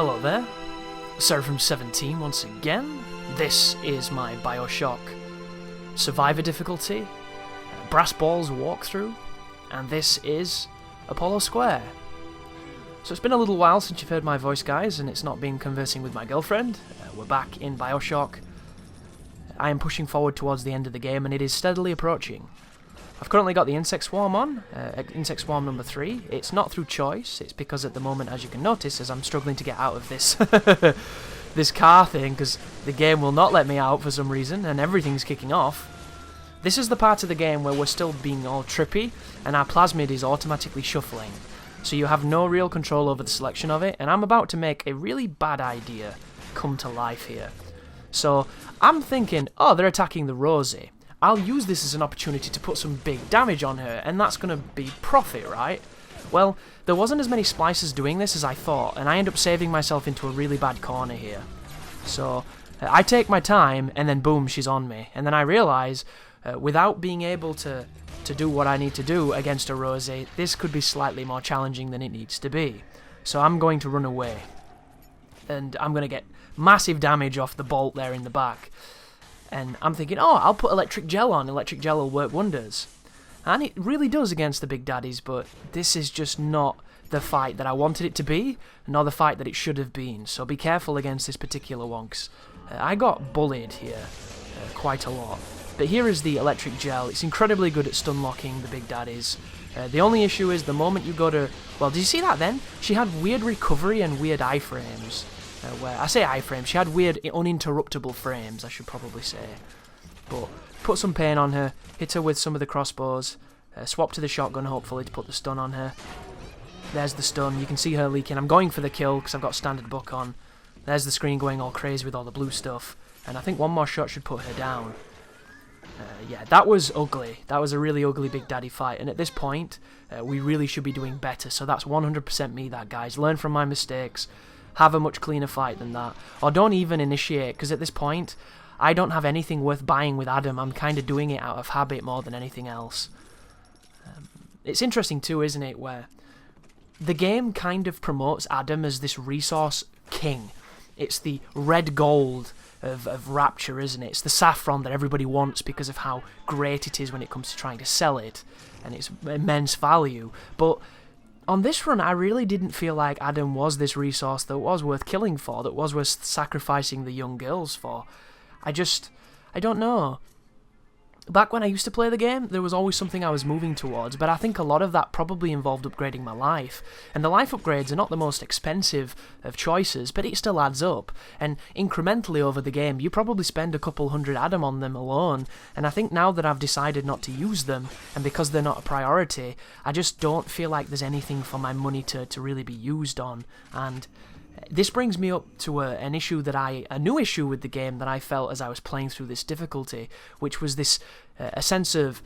Hello there, Seraphim17 once again. This is my Bioshock Survivor difficulty, Brass Balls walkthrough, and this is Apollo Square. So it's been a little while since you've heard my voice, guys, and it's not been conversing with my girlfriend. We're back in Bioshock. I am pushing forward towards the end of the game, and it is steadily approaching. I've currently got the Insect Swarm on, Insect Swarm number 3. It's not through choice, it's because at the moment, as you can notice, as I'm struggling to get out of this this car thing, because the game will not let me out for some reason, and everything's kicking off. This is the part of the game where we're still being all trippy, and our plasmid is automatically shuffling. So you have no real control over the selection of it, and I'm about to make a really bad idea come to life here. So I'm thinking, oh, they're attacking the Rosie. I'll use this as an opportunity to put some big damage on her, and that's going to be profit, right? Well, there wasn't as many splicers doing this as I thought, and I end up saving myself into a really bad corner here. So I take my time, and then boom, she's on me. And then I realise, without being able to do what I need to do against a Rosie, this could be slightly more challenging than it needs to be. So I'm going to run away. And I'm going to get massive damage off the bolt there in the back. And I'm thinking, oh, I'll put electric gel on. Electric gel will work wonders. And it really does against the big daddies, but this is just not the fight that I wanted it to be, nor the fight that it should have been. So be careful against this particular one, 'cause I got bullied here quite a lot. But here is the electric gel. It's incredibly good at stun locking the big daddies. The only issue is the moment you go to... Well, did you see that then? She had weird recovery and weird iframes. Where I say iframes, she had weird uninterruptible frames, I should probably say. But put some pain on her, hit her with some of the crossbows, swap to the shotgun hopefully to put the stun on her. There's the stun, you can see her leaking. I'm going for the kill because I've got standard buck on. There's the screen going all crazy with all the blue stuff. And I think one more shot should put her down. Yeah, that was ugly. That was a really ugly Big Daddy fight. And at this point, we really should be doing better. So that's 100% me, that, guys. Learn from my mistakes. Have a much cleaner fight than that. Or don't even initiate, because at this point, I don't have anything worth buying with Adam. I'm kind of doing it out of habit more than anything else. It's interesting too, isn't it, where the game kind of promotes Adam as this resource king. It's the red gold of Rapture, isn't it? It's the saffron that everybody wants because of how great it is when it comes to trying to sell it, and its immense value. But on this run, I really didn't feel like Adam was this resource that was worth killing for, that was worth sacrificing the young girls for. I don't know. Back when I used to play the game, there was always something I was moving towards, but I think a lot of that probably involved upgrading my life. And the life upgrades are not the most expensive of choices, but it still adds up. And incrementally over the game, you probably spend a couple hundred Adam on them alone, and I think now that I've decided not to use them, and because they're not a priority, I just don't feel like there's anything for my money to really be used on. And this brings me up to a new issue with the game that I felt as I was playing through this difficulty, which was this a sense of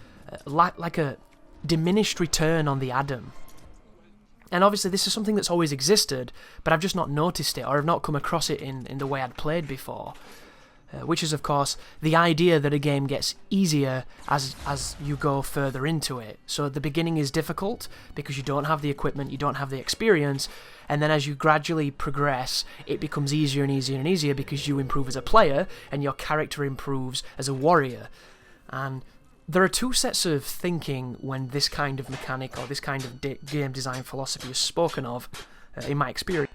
like a diminished return on the Adam. And obviously this is something that's always existed, but I've just not noticed it, or I've not come across it in the way I'd played before. Which is, of course, the idea that a game gets easier as you go further into it. So at the beginning is difficult because you don't have the equipment, you don't have the experience, and then as you gradually progress, it becomes easier and easier and easier because you improve as a player and your character improves as a warrior. And there are two sets of thinking when this kind of mechanic or this kind of game design philosophy is spoken of, in my experience.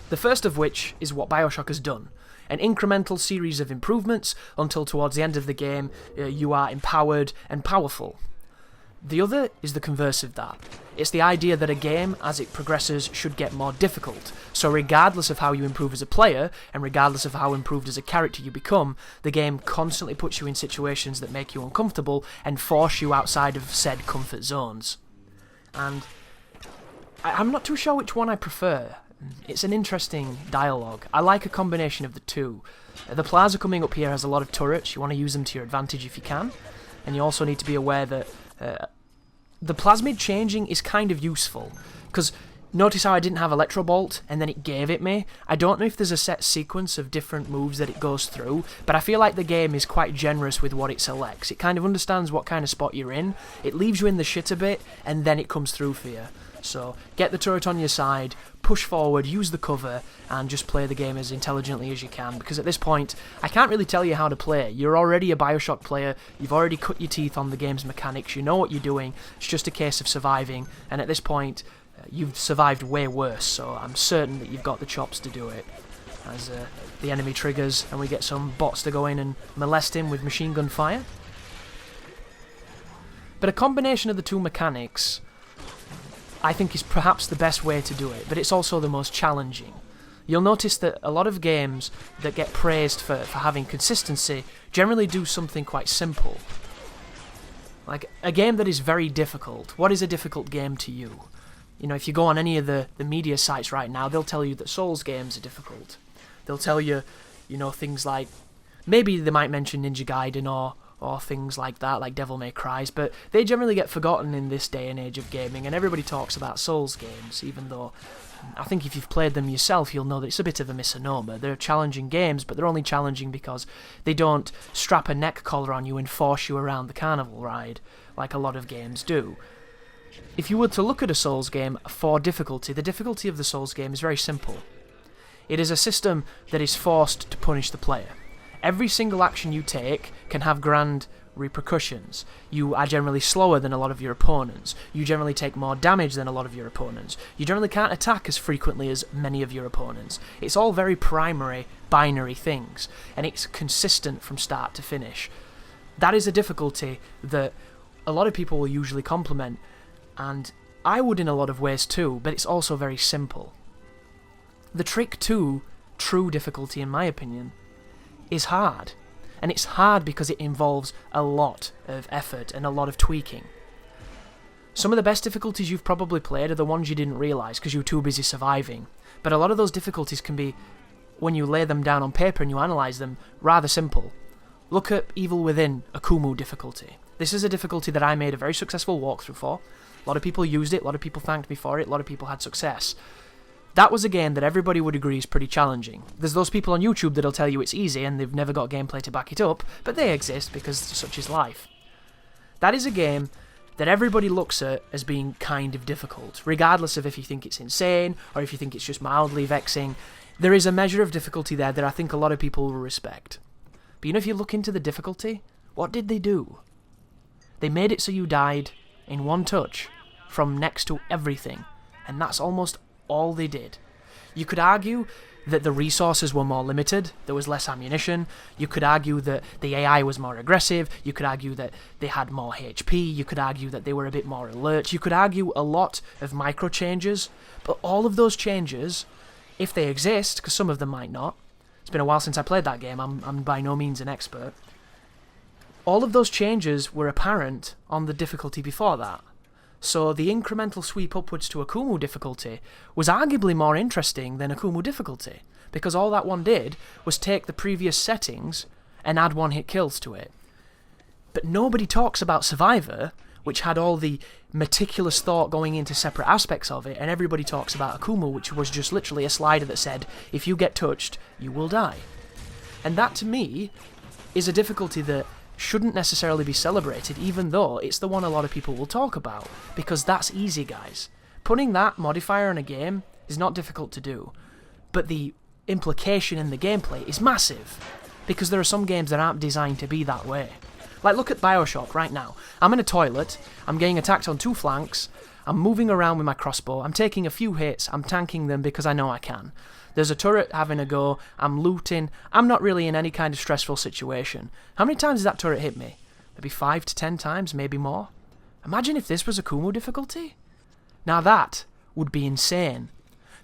The first of which is what Bioshock has done. An incremental series of improvements until towards the end of the game you are empowered and powerful. The other is the converse of that. It's the idea that a game, as it progresses, should get more difficult. So regardless of how you improve as a player, and regardless of how improved as a character you become, the game constantly puts you in situations that make you uncomfortable and force you outside of said comfort zones. And I'm not too sure which one I prefer. It's an interesting dialogue. I like a combination of the two. The plaza coming up here has a lot of turrets. You want to use them to your advantage if you can. And you also need to be aware that the plasmid changing is kind of useful. Because notice how I didn't have Electro Bolt and then it gave it me? I don't know if there's a set sequence of different moves that it goes through, but I feel like the game is quite generous with what it selects. It kind of understands what kind of spot you're in, it leaves you in the shit a bit, and then it comes through for you. So get the turret on your side, push forward, use the cover, and just play the game as intelligently as you can, because at this point, I can't really tell you how to play. You're already a Bioshock player, you've already cut your teeth on the game's mechanics, you know what you're doing, it's just a case of surviving, and at this point, you've survived way worse, so I'm certain that you've got the chops to do it. As the enemy triggers, and we get some bots to go in and molest him with machine gun fire. But a combination of the two mechanics, I think, is perhaps the best way to do it, but it's also the most challenging. You'll notice that a lot of games that get praised for having consistency generally do something quite simple. Like, a game that is very difficult. What is a difficult game to you? You know, if you go on any of the media sites right now, they'll tell you that Souls games are difficult. They'll tell you, you know, things like, maybe they might mention Ninja Gaiden or things like that, like Devil May Cry's, but they generally get forgotten in this day and age of gaming, and everybody talks about Souls games, even though I think if you've played them yourself, you'll know that it's a bit of a misnomer. They're challenging games, but they're only challenging because they don't strap a neck collar on you and force you around the carnival ride, like a lot of games do. If you were to look at a Souls game for difficulty, the difficulty of the Souls game is very simple. It is a system that is forced to punish the player. Every single action you take can have grand repercussions. You are generally slower than a lot of your opponents. You generally take more damage than a lot of your opponents. You generally can't attack as frequently as many of your opponents. It's all very primary, binary things, and it's consistent from start to finish. That is a difficulty that a lot of people will usually compliment, and I would in a lot of ways too, but it's also very simple. The trick to true difficulty, in my opinion, is hard. And it's hard because it involves a lot of effort and a lot of tweaking. Some of the best difficulties you've probably played are the ones you didn't realise because you were too busy surviving. But a lot of those difficulties can be, when you lay them down on paper and you analyse them, rather simple. Look at Evil Within Akumu difficulty. This is a difficulty that I made a very successful walkthrough for. A lot of people used it, a lot of people thanked me for it, a lot of people had success. That was a game that everybody would agree is pretty challenging. There's those people on YouTube that'll tell you it's easy and they've never got gameplay to back it up, but they exist because such is life. That is a game that everybody looks at as being kind of difficult, regardless of if you think it's insane or if you think it's just mildly vexing. There is a measure of difficulty there that I think a lot of people will respect. But you know, if you look into the difficulty, what did they do? They made it so you died in one touch from next to everything, and that's almost all they did. You could argue that the resources were more limited, there was less ammunition, you could argue that the AI was more aggressive, you could argue that they had more HP, you could argue that they were a bit more alert, you could argue a lot of micro changes, but all of those changes, if they exist, because some of them might not, it's been a while since I played that game, I'm by no means an expert, all of those changes were apparent on the difficulty before that. So the incremental sweep upwards to Akumu difficulty was arguably more interesting than Akumu difficulty, because all that one did was take the previous settings and add one-hit kills to it. But nobody talks about Survivor, which had all the meticulous thought going into separate aspects of it, and everybody talks about Akumu, which was just literally a slider that said, if you get touched, you will die. And that, to me, is a difficulty that shouldn't necessarily be celebrated, even though it's the one a lot of people will talk about, because that's easy, guys. Putting that modifier in a game is not difficult to do, but the implication in the gameplay is massive, because there are some games that aren't designed to be that way. Like, look at Bioshock right now. I'm in a toilet, I'm getting attacked on two flanks, I'm moving around with my crossbow, I'm taking a few hits, I'm tanking them because I know I can. There's a turret having a go, I'm looting, I'm not really in any kind of stressful situation. How many times has that turret hit me? Maybe 5 to 10 times, maybe more? Imagine if this was Akumu difficulty? Now that would be insane.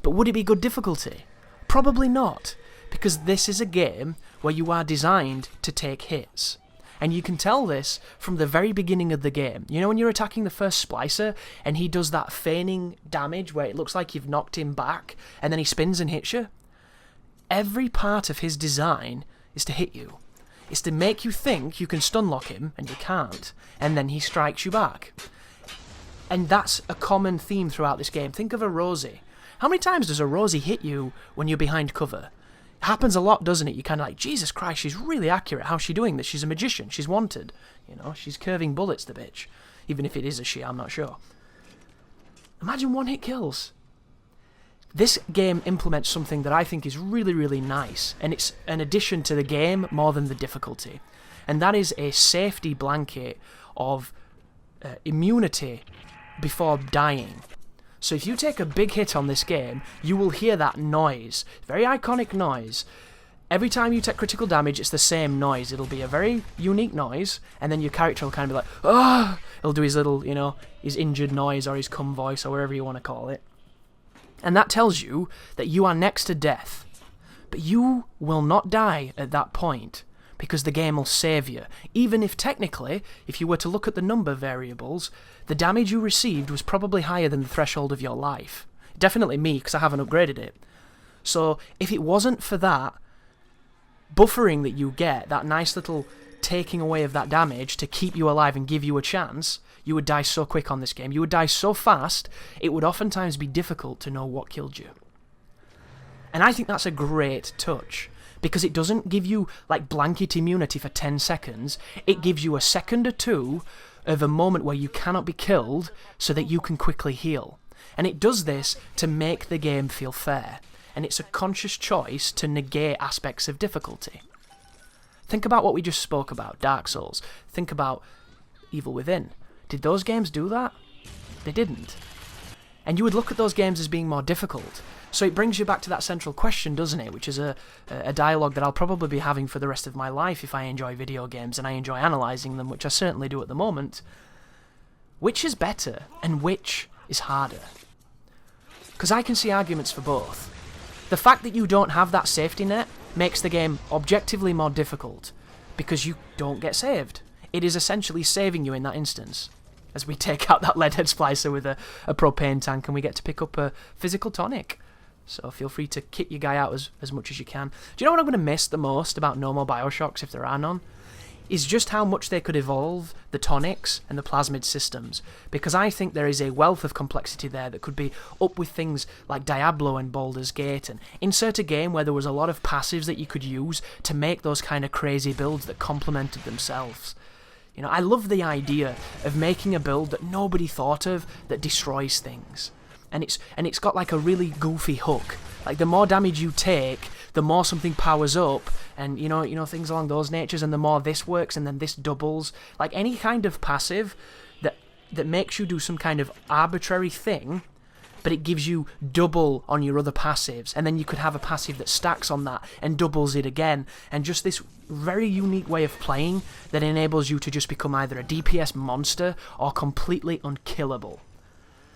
But would it be good difficulty? Probably not, because this is a game where you are designed to take hits. And you can tell this from the very beginning of the game. You know when you're attacking the first splicer and he does that feigning damage where it looks like you've knocked him back and then he spins and hits you? Every part of his design is to hit you. It's to make you think you can stun lock him and you can't, and then he strikes you back. And that's a common theme throughout this game. Think of a Rosie. How many times does a Rosie hit you when you're behind cover? It happens a lot, doesn't it? You're kind of like, Jesus Christ, she's really accurate. How's she doing this? She's a magician. She's wanted. You know, she's curving bullets, the bitch. Even if it is a she, I'm not sure. Imagine one-hit kills. This game implements something that I think is really, really nice, and it's an addition to the game more than the difficulty. And that is a safety blanket of immunity before dying. So if you take a big hit on this game, you will hear that noise. Very iconic noise. Every time you take critical damage, it's the same noise. It'll be a very unique noise, and then your character will kind of be like, oh! He'll do his little, his injured noise or his cum voice or whatever you want to call it. And that tells you that you are next to death. But you will not die at that point, because the game will save you. Even if technically, if you were to look at the number variables, the damage you received was probably higher than the threshold of your life. Definitely me, because I haven't upgraded it. So if it wasn't for that buffering that you get, that nice little taking away of that damage to keep you alive and give you a chance, you would die so quick on this game. You would die so fast, it would oftentimes be difficult to know what killed you. And I think that's a great touch, because it doesn't give you like blanket immunity for 10 seconds, it gives you a second or two of a moment where you cannot be killed so that you can quickly heal. And it does this to make the game feel fair, and it's a conscious choice to negate aspects of difficulty. Think about what we just spoke about, Dark Souls. Think about Evil Within. Did those games do that? They didn't. And you would look at those games as being more difficult. So it brings you back to that central question, doesn't it? Which is a dialogue that I'll probably be having for the rest of my life if I enjoy video games and I enjoy analysing them, which I certainly do at the moment. Which is better and which is harder? Because I can see arguments for both. The fact that you don't have that safety net makes the game objectively more difficult, because you don't get saved. It is essentially saving you in that instance. As we take out that leadhead splicer with a propane tank and we get to pick up a physical tonic. So feel free to kit your guy out as much as you can. Do you know what I'm going to miss the most about no more Bioshocks, if there are none? Is just how much they could evolve the tonics and the plasmid systems, because I think there is a wealth of complexity there that could be up with things like Diablo and Baldur's Gate, and insert a game where there was a lot of passives that you could use to make those kind of crazy builds that complemented themselves. I love the idea of making a build that nobody thought of that destroys things. And it's got like a really goofy hook. Like the more damage you take, the more something powers up, and you know things along those natures, and the more this works, and then this doubles. Like any kind of passive that makes you do some kind of arbitrary thing, but it gives you double on your other passives, and then you could have a passive that stacks on that and doubles it again, and just this very unique way of playing that enables you to just become either a DPS monster or completely unkillable.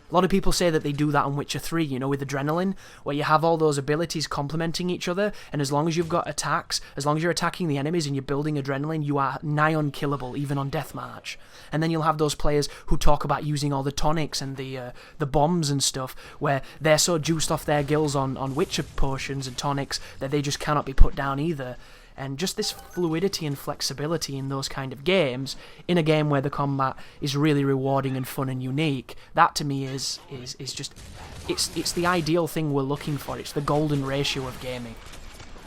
A lot of people say that they do that on Witcher 3, with Adrenaline, where you have all those abilities complementing each other, and as long as you've got attacks, as long as you're attacking the enemies and you're building Adrenaline, you are nigh unkillable, even on Deathmarch. And then you'll have those players who talk about using all the tonics and the bombs and stuff, where they're so juiced off their gills on Witcher potions and tonics that they just cannot be put down either. And just this fluidity and flexibility in those kind of games, in a game where the combat is really rewarding and fun and unique, that to me is just, it's the ideal thing we're looking for. It's the golden ratio of gaming.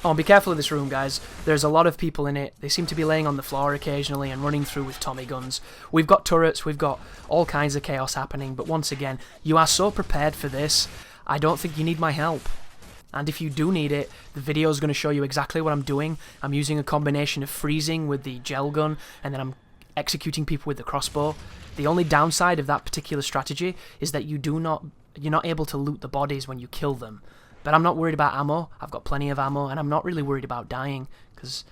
Oh, be careful of this room, guys. There's a lot of people in it. They seem to be laying on the floor occasionally and running through with Tommy guns. We've got turrets, we've got all kinds of chaos happening, but once again, you are so prepared for this, I don't think you need my help. And if you do need it, the video is going to show you exactly what I'm doing. I'm using a combination of freezing with the gel gun, and then I'm executing people with the crossbow. The only downside of that particular strategy is that you're not able to loot the bodies when you kill them. But I'm not worried about ammo. I've got plenty of ammo, and I'm not really worried about dying, because,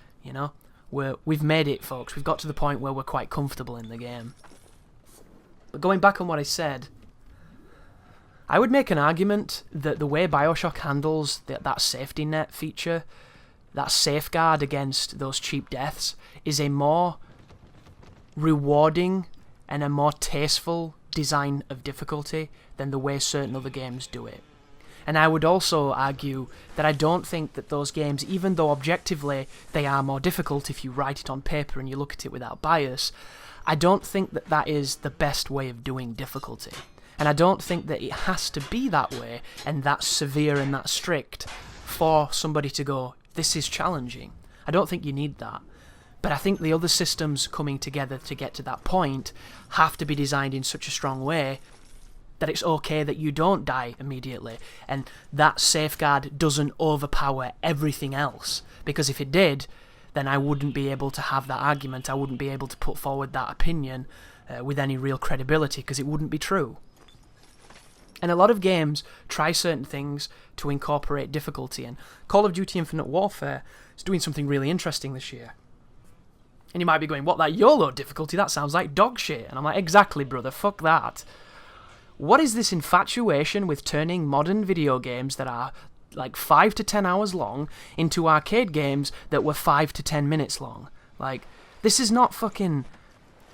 we've made it, folks. We've got to the point where we're quite comfortable in the game. But going back on what I said, I would make an argument that the way Bioshock handles that safety net feature, that safeguard against those cheap deaths, is a more rewarding and a more tasteful design of difficulty than the way certain other games do it. And I would also argue that I don't think that those games, even though objectively they are more difficult if you write it on paper and you look at it without bias, I don't think that that is the best way of doing difficulty. And I don't think that it has to be that way and that severe and that strict for somebody to go, this is challenging. I don't think you need that. But I think the other systems coming together to get to that point have to be designed in such a strong way that it's okay that you don't die immediately, and that safeguard doesn't overpower everything else. Because if it did, then I wouldn't be able to have that argument, I wouldn't be able to put forward that opinion with any real credibility, because it wouldn't be true. And a lot of games try certain things to incorporate difficulty, and Call of Duty Infinite Warfare is doing something really interesting this year. And you might be going, what, that YOLO difficulty? That sounds like dog shit. And I'm like, exactly, brother, fuck that. What is this infatuation with turning modern video games that are like 5 to 10 hours long into arcade games that were 5 to 10 minutes long? Like, this is not fucking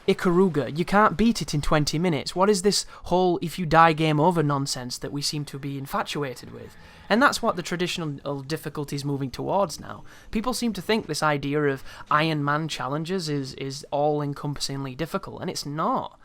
Ikaruga. You can't beat it in 20 minutes. What is this whole if you die game over nonsense that we seem to be infatuated with? And that's what the traditional difficulty is moving towards now. People seem to think this idea of Iron Man challenges is all-encompassingly difficult, and it's not.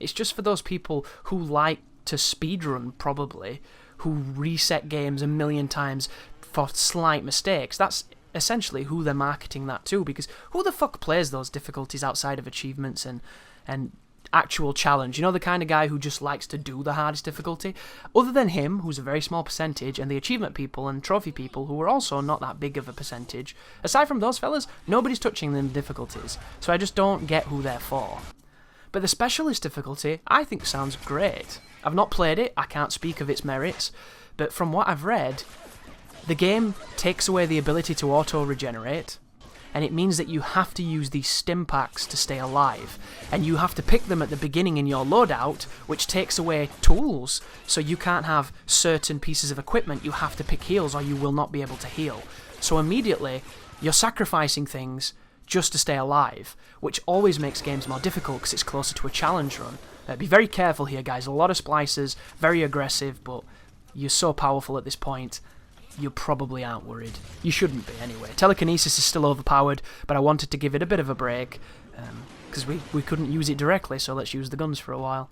It's just for those people who like to speedrun, probably, who reset games a million times for slight mistakes. That's essentially who they're marketing that to, because who the fuck plays those difficulties outside of achievements and actual challenge? You know, the kind of guy who just likes to do the hardest difficulty? Other than him, who's a very small percentage, and the achievement people and trophy people, who are also not that big of a percentage, aside from those fellas, nobody's touching them difficulties. So I just don't get who they're for. But the specialist difficulty, I think, sounds great. I've not played it, I can't speak of its merits, but from what I've read, the game takes away the ability to auto-regenerate, and it means that you have to use these stim packs to stay alive, and you have to pick them at the beginning in your loadout, which takes away tools, so you can't have certain pieces of equipment. You have to pick heals or you will not be able to heal. So immediately, you're sacrificing things just to stay alive, which always makes games more difficult because it's closer to a challenge run. Be very careful here, guys. A lot of splicers, very aggressive, but you're so powerful at this point, you probably aren't worried. You shouldn't be, anyway. Telekinesis is still overpowered, but I wanted to give it a bit of a break, because we couldn't use it directly, so let's use the guns for a while.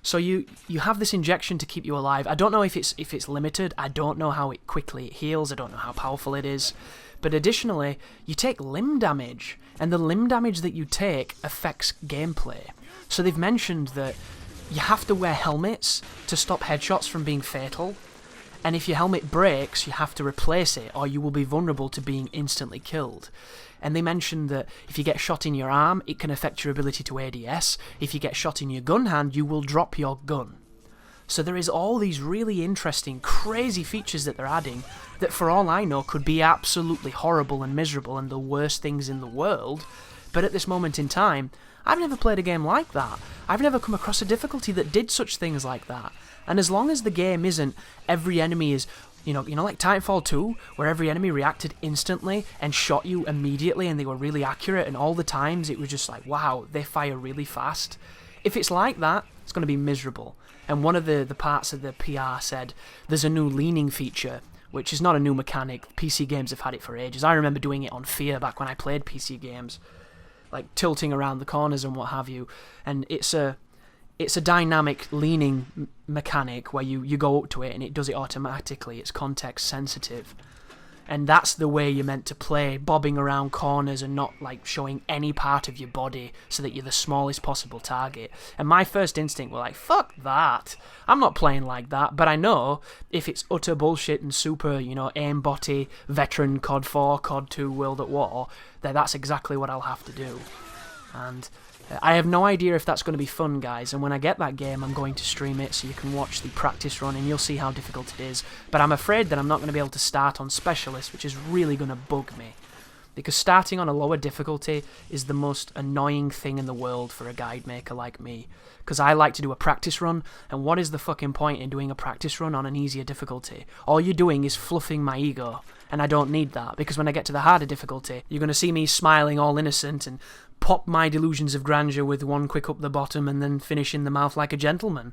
So you have this injection to keep you alive. I don't know if it's limited. I don't know how quickly it heals. I don't know how powerful it is. But additionally, you take limb damage, and the limb damage that you take affects gameplay. So they've mentioned that you have to wear helmets to stop headshots from being fatal, and if your helmet breaks, you have to replace it, or you will be vulnerable to being instantly killed. And they mentioned that if you get shot in your arm, it can affect your ability to ADS. If you get shot in your gun hand, you will drop your gun. So there is all these really interesting, crazy features that they're adding that, for all I know, could be absolutely horrible and miserable and the worst things in the world. But at this moment in time, I've never played a game like that. I've never come across a difficulty that did such things like that. And as long as the game isn't every enemy is, you know, like Titanfall 2, where every enemy reacted instantly and shot you immediately and they were really accurate, and all the times it was just like, wow, they fire really fast. If it's like that, it's going to be miserable. And one of the parts of the PR said there's a new leaning feature, which is not a new mechanic. PC games have had it for ages. I remember doing it on Fear back when I played PC games, like tilting around the corners and what have you. And it's a dynamic leaning mechanic where you go up to it and it does it automatically. It's context sensitive. And that's the way you're meant to play, bobbing around corners and not like showing any part of your body so that you're the smallest possible target. And my first instinct was like, fuck that. I'm not playing like that. But I know if it's utter bullshit and super, aimbotty, veteran COD 4, COD 2, World at War, then that's exactly what I'll have to do. And I have no idea if that's going to be fun, guys, and when I get that game I'm going to stream it so you can watch the practice run and you'll see how difficult it is. But I'm afraid that I'm not going to be able to start on Specialist, which is really going to bug me. Because starting on a lower difficulty is the most annoying thing in the world for a guide maker like me. Because I like to do a practice run, and what is the fucking point in doing a practice run on an easier difficulty? All you're doing is fluffing my ego, and I don't need that, because when I get to the harder difficulty, you're going to see me smiling all innocent and pop my delusions of grandeur with one quick up the bottom and then finish in the mouth like a gentleman.